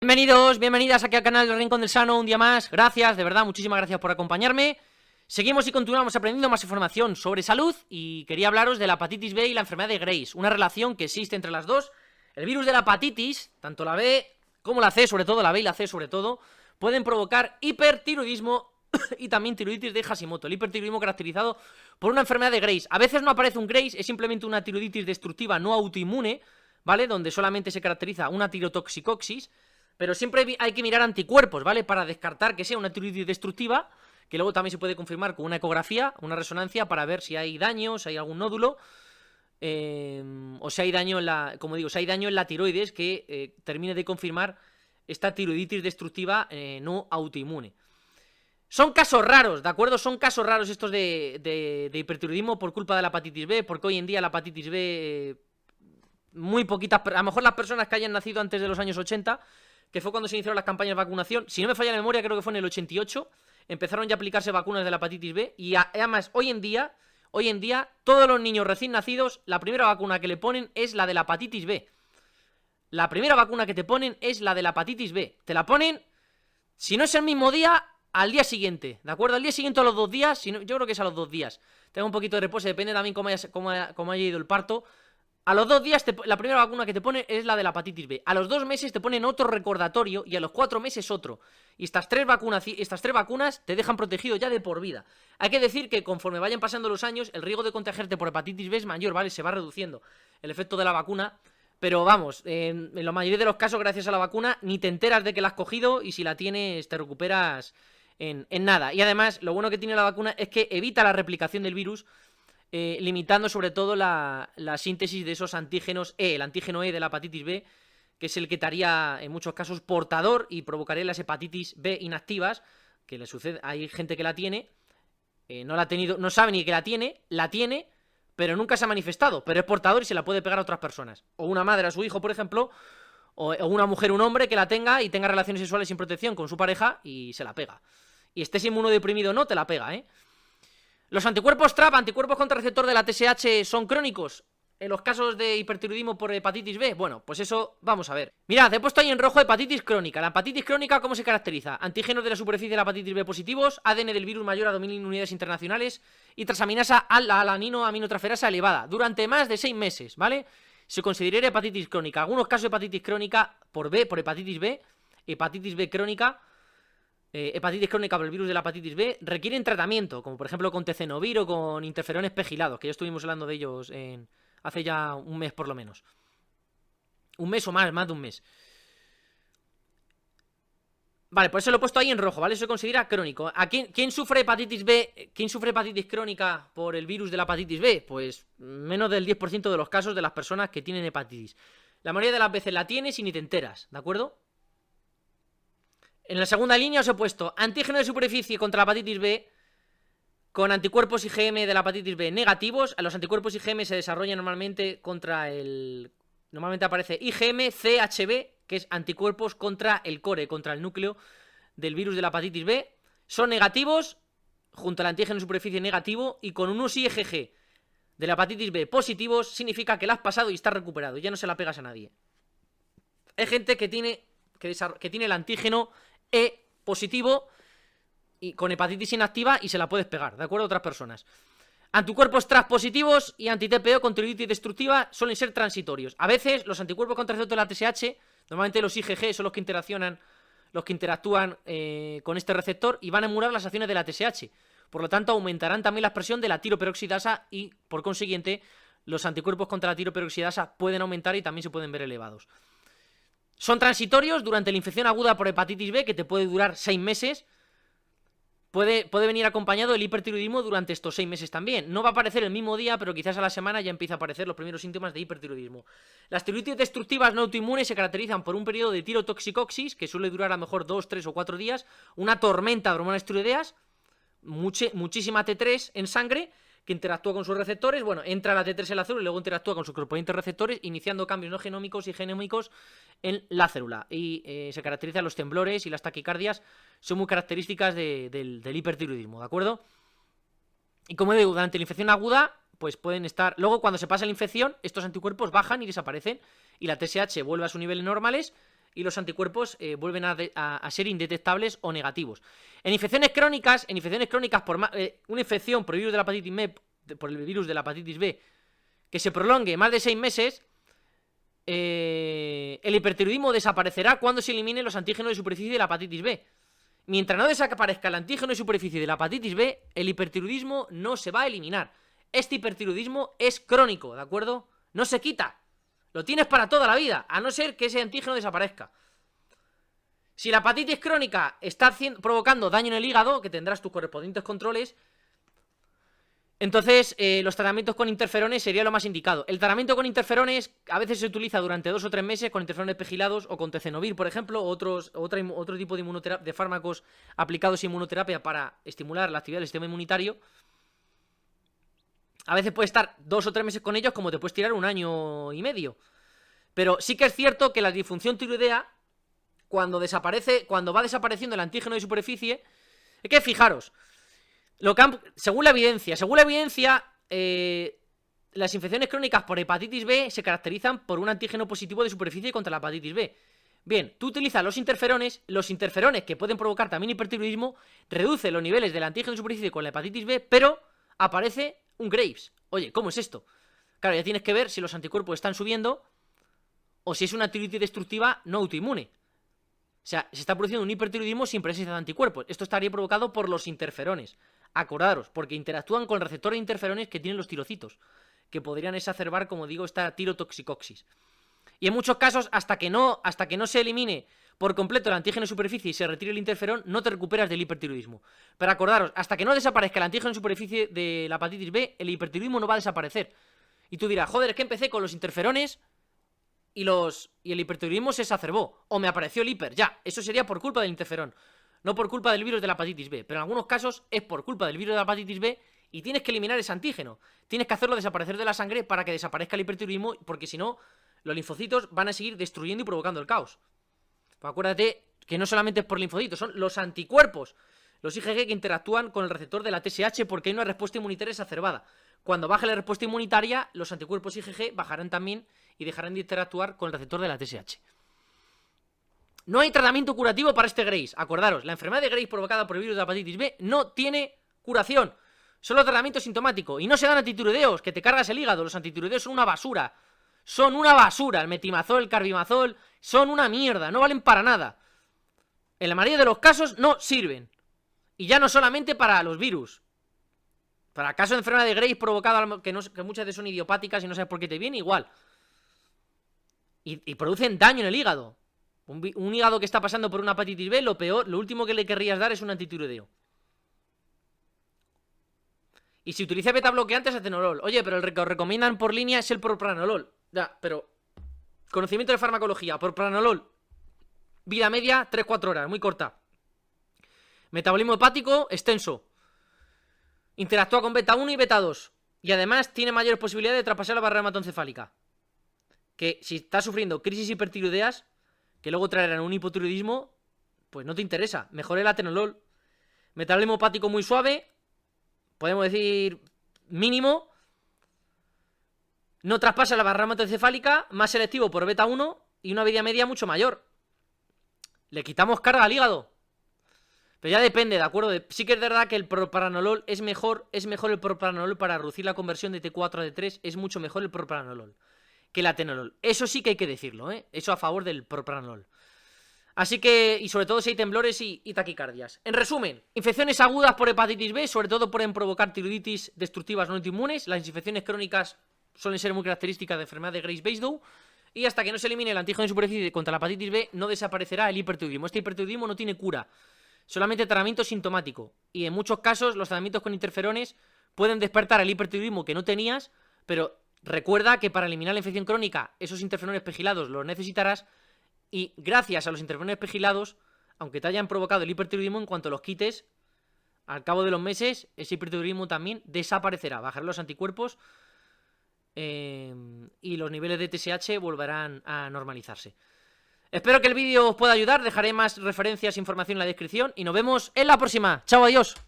Bienvenidos, bienvenidas aquí al canal del Rincón del Sano un día más. Gracias, de verdad, muchísimas gracias por acompañarme. Seguimos y continuamos aprendiendo más información sobre salud y quería hablaros de la hepatitis B y la enfermedad de Graves, una relación que existe entre las dos. El virus de la hepatitis, tanto la B como la C, sobre todo la B y la C sobre todo, pueden provocar hipertiroidismo y también tiroiditis de Hashimoto. El hipertiroidismo caracterizado por una enfermedad de Graves. A veces no aparece un Graves, es simplemente una tiroiditis destructiva no autoinmune, ¿vale? Donde solamente se caracteriza una tirotoxicosis. Pero siempre hay que mirar anticuerpos, ¿vale? Para descartar que sea una tiroiditis destructiva, que luego también se puede confirmar con una ecografía, una resonancia, para ver si hay daño, si hay algún nódulo, o si hay daño en la, como digo, si hay daño en la tiroides que termine de confirmar esta tiroiditis destructiva no autoinmune. Son casos raros, ¿de acuerdo? Son casos raros estos de hipertiroidismo por culpa de la hepatitis B, porque hoy en día la hepatitis B, muy poquitas, a lo mejor las personas que hayan nacido antes de los años 80, que fue cuando se iniciaron las campañas de vacunación, si no me falla la memoria, creo que fue en el 88, empezaron ya a aplicarse vacunas de la hepatitis B, y además, hoy en día, todos los niños recién nacidos, la primera vacuna que le ponen es la de la hepatitis B. La primera vacuna que te ponen es la de la hepatitis B. Te la ponen, si no es el mismo día, al día siguiente, ¿de acuerdo? Al día siguiente o a los 2 días, si no, yo creo que es a los 2 días. Tengo un poquito de reposo, depende también cómo haya ido el parto. A los 2 días, la primera vacuna que te pone es la de la hepatitis B. A los 2 meses te ponen otro recordatorio y a los 4 meses otro. Y estas tres vacunas te dejan protegido ya de por vida. Hay que decir que conforme vayan pasando los años, el riesgo de contagiarte por hepatitis B es mayor, ¿vale? Se va reduciendo el efecto de la vacuna. Pero vamos, en la mayoría de los casos, gracias a la vacuna, ni te enteras de que la has cogido y si la tienes te recuperas en nada. Y además, lo bueno que tiene la vacuna es que evita la replicación del virus, limitando sobre todo la síntesis de esos antígenos E, el antígeno E de la hepatitis B, que es el que te haría en muchos casos portador y provocaría las hepatitis B inactivas, que le sucede, hay gente que la tiene, no la ha tenido, no sabe ni que la tiene, pero nunca se ha manifestado, pero es portador y se la puede pegar a otras personas, o una madre a su hijo, por ejemplo, o una mujer, un hombre que la tenga y tenga relaciones sexuales sin protección con su pareja y se la pega, y estés inmunodeprimido o no, te la pega, Los anticuerpos TRAP, anticuerpos contra receptor de la TSH, ¿son crónicos en los casos de hipertiroidismo por hepatitis B? Bueno, pues eso vamos a ver. Mirad, he puesto ahí en rojo hepatitis crónica. La hepatitis crónica, ¿cómo se caracteriza? Antígenos de la superficie de la hepatitis B positivos, ADN del virus mayor a 2000 unidades internacionales y transaminasa alanino-aminotransferasa elevada durante más de 6 meses, ¿vale? Se consideraría hepatitis crónica. Algunos casos de hepatitis crónica por hepatitis B crónica, hepatitis crónica por el virus de la hepatitis B, requieren tratamiento, como por ejemplo con tenofovir o con interferones pegilados, que ya estuvimos hablando de ellos hace ya un mes por lo menos. Un mes o más de un mes. Vale, por eso lo he puesto ahí en rojo, ¿vale? Eso se considera crónico. ¿Quién sufre hepatitis B? ¿Quién sufre hepatitis crónica por el virus de la hepatitis B? Pues menos del 10% de los casos de las personas que tienen hepatitis. La mayoría de las veces la tienes y ni te enteras, ¿de acuerdo? En la segunda línea os he puesto antígeno de superficie contra la hepatitis B con anticuerpos IgM de la hepatitis B negativos. Los anticuerpos IgM se desarrollan normalmente contra el... Normalmente aparece IgM CHB, que es anticuerpos contra el core, contra el núcleo del virus de la hepatitis B. Son negativos junto al antígeno de superficie negativo, y con unos IgG de la hepatitis B positivos significa que la has pasado y estás recuperado, ya no se la pegas a nadie. Hay gente que tiene el antígeno E positivo y con hepatitis inactiva y se la puedes pegar, ¿de acuerdo? A otras personas. Anticuerpos TRAS positivos y anti-TPO con tiroiditis destructiva suelen ser transitorios. A veces los anticuerpos contra el receptor de la TSH, normalmente los IgG son los que interactúan con este receptor y van a emular las acciones de la TSH. Por lo tanto, aumentarán también la expresión de la tiroperoxidasa y, por consiguiente, los anticuerpos contra la tiroperoxidasa pueden aumentar y también se pueden ver elevados. Son transitorios durante la infección aguda por hepatitis B, que te puede durar 6 meses. Puede venir acompañado del hipertiroidismo durante estos 6 meses también. No va a aparecer el mismo día, pero quizás a la semana ya empieza a aparecer los primeros síntomas de hipertiroidismo. Las tiroiditis destructivas no autoinmunes se caracterizan por un periodo de tirotoxicosis, que suele durar a lo mejor 2, 3 o 4 días, una tormenta de hormonas tiroideas, muchísima T3 en sangre, que interactúa con sus receptores. Bueno, entra la T3 en la célula y luego interactúa con sus componentes receptores, iniciando cambios no genómicos y genómicos en la célula. Y se caracterizan los temblores y las taquicardias, son muy características del hipertiroidismo, ¿de acuerdo? Y como digo, durante la infección aguda, pues pueden estar... Luego, cuando se pasa la infección, estos anticuerpos bajan y desaparecen, y la TSH vuelve a sus niveles normales, y los anticuerpos vuelven a ser indetectables o negativos. En infecciones crónicas por una infección por el virus de la hepatitis B, por el virus de la hepatitis B, que se prolongue más de 6 meses, el hipertiroidismo desaparecerá cuando se eliminen los antígenos de superficie de la hepatitis B. Mientras no desaparezca el antígeno de superficie de la hepatitis B, el hipertiroidismo no se va a eliminar. Este hipertiroidismo es crónico, ¿de acuerdo? No se quita. Lo tienes para toda la vida, a no ser que ese antígeno desaparezca. Si la hepatitis crónica está provocando daño en el hígado, que tendrás tus correspondientes controles, entonces los tratamientos con interferones sería lo más indicado. El tratamiento con interferones a veces se utiliza durante 2 o 3 meses con interferones pegilados o con tezenovir, por ejemplo, o otro tipo de fármacos aplicados en inmunoterapia para estimular la actividad del sistema inmunitario. A veces puedes estar 2 o 3 meses con ellos, como te puedes tirar 1 año y medio. Pero sí que es cierto que la disfunción tiroidea, cuando va desapareciendo el antígeno de superficie, es que fijaros, según la evidencia, las infecciones crónicas por hepatitis B se caracterizan por un antígeno positivo de superficie contra la hepatitis B. Bien, tú utilizas los interferones que pueden provocar también hipertiroidismo, reduce los niveles del antígeno de superficie con la hepatitis B, pero aparece un Graves. Oye, ¿cómo es esto? Claro, ya tienes que ver si los anticuerpos están subiendo o si es una tiroiditis destructiva no autoinmune. O sea, se está produciendo un hipertiroidismo sin presencia de anticuerpos. Esto estaría provocado por los interferones. Acordaros, porque interactúan con el receptor de interferones que tienen los tirocitos, que podrían exacerbar, como digo, esta tirotoxicosis. Y en muchos casos, hasta que no se elimine por completo el antígeno de superficie y se retire el interferón, no te recuperas del hipertiroidismo. Pero acordaros, hasta que no desaparezca el antígeno de superficie de la hepatitis B, el hipertiroidismo no va a desaparecer. Y tú dirás, joder, es que empecé con los interferones y el hipertiroidismo se exacerbó, o me apareció el hiper. Ya, eso sería por culpa del interferón, no por culpa del virus de la hepatitis B. Pero en algunos casos es por culpa del virus de la hepatitis B y tienes que eliminar ese antígeno. Tienes que hacerlo desaparecer de la sangre para que desaparezca el hipertiroidismo, porque si no, los linfocitos van a seguir destruyendo y provocando el caos. Pues acuérdate que no solamente es por linfocitos, son los anticuerpos, los IgG, que interactúan con el receptor de la TSH porque hay una respuesta inmunitaria exacerbada. Cuando baje la respuesta inmunitaria, los anticuerpos IgG bajarán también y dejarán de interactuar con el receptor de la TSH. No hay tratamiento curativo para este Graves. Acordaros, la enfermedad de Graves provocada por el virus de la hepatitis B no tiene curación. Solo tratamiento sintomático. Y no se dan antitiroideos, que te cargas el hígado. Los antitiroideos son una basura. Son una basura. El metimazol, el carbimazol, son una mierda. No valen para nada. En la mayoría de los casos no sirven. Y ya no solamente para los virus. Para el caso de enfermedad de Graves provocada, que muchas veces son idiopáticas y no sabes por qué te viene, igual. Y producen daño en el hígado. Un hígado que está pasando por una hepatitis B, lo último que le querrías dar es un antitiroideo. Y si utiliza beta bloqueantes, atenolol. Oye, pero el que os recomiendan por línea es el propranolol. Ya, pero conocimiento de farmacología. Propranolol, vida media 3-4 horas, muy corta. Metabolismo hepático extenso. Interactúa con beta 1 y beta 2. Y además tiene mayores posibilidades de traspasar la barrera hematoencefálica. Que si estás sufriendo crisis hipertiroideas, que luego traerán un hipotiroidismo, pues no te interesa. Mejor el atenolol. Metabolismo hepático muy suave, podemos decir mínimo. No traspasa la barrera hematoencefálica, más selectivo por beta 1 y una vida media mucho mayor. Le quitamos carga al hígado. Pero ya depende, ¿de acuerdo? Sí que es verdad que el propranolol es mejor el propranolol para reducir la conversión de T4 a T3, es mucho mejor el propranolol que el atenolol. Eso sí que hay que decirlo, ¿eh? Eso a favor del propranolol. Así que, y sobre todo si hay temblores y taquicardias. En resumen, infecciones agudas por hepatitis B, sobre todo pueden provocar tiroiditis destructivas no autoinmunes. Las infecciones crónicas suelen ser muy características de enfermedad de Graves-Basedow. Y hasta que no se elimine el antígeno de superficie contra la hepatitis B, no desaparecerá el hipertiroidismo. Este hipertiroidismo no tiene cura, solamente tratamiento sintomático. Y en muchos casos los tratamientos con interferones pueden despertar el hipertiroidismo que no tenías, pero recuerda que para eliminar la infección crónica, esos interferones pegilados los necesitarás. Y gracias a los interferones pegilados, aunque te hayan provocado el hipertiroidismo, en cuanto los quites, al cabo de los meses, ese hipertiroidismo también desaparecerá. Bajarán los anticuerpos y los niveles de TSH volverán a normalizarse. Espero que el vídeo os pueda ayudar. Dejaré más referencias e información en la descripción. Y nos vemos en la próxima. Chao, adiós.